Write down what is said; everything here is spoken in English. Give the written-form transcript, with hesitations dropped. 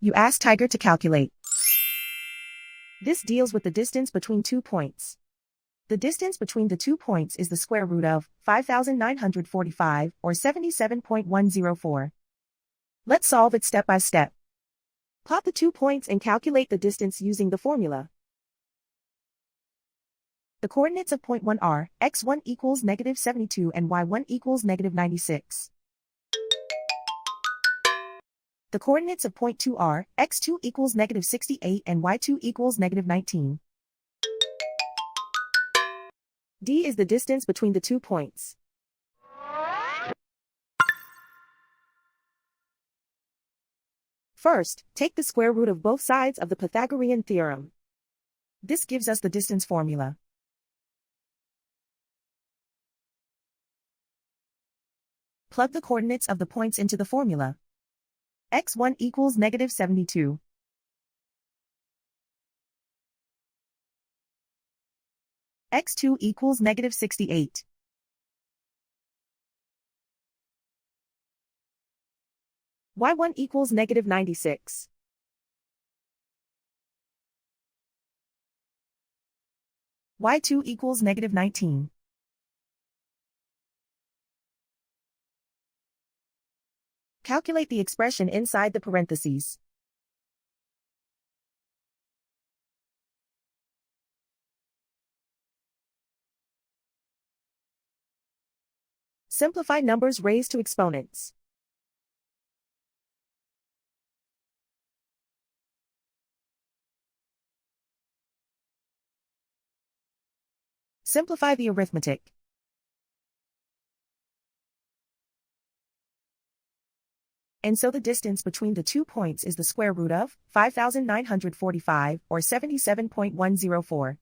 You ask Tiger to calculate. This deals with the distance between 2 points. The distance between the 2 points is the square root of 5,945, or 77.104. Let's solve it step by step. Plot the 2 points and calculate the distance using the formula. The coordinates of point 1 are x1 equals -72 and y1 equals -96. The coordinates of point 2 are x2 equals -68 and y2 equals -19. D is the distance between the 2 points. First, take the square root of both sides of the Pythagorean theorem. This gives us the distance formula. Plug the coordinates of the points into the formula. x1 equals -72. x2 equals -68. y1 equals -96. y2 equals -19. Calculate the expression inside the parentheses. Simplify numbers raised to exponents. Simplify the arithmetic. And so the distance between the 2 points is the square root of 5,945, or 77.104.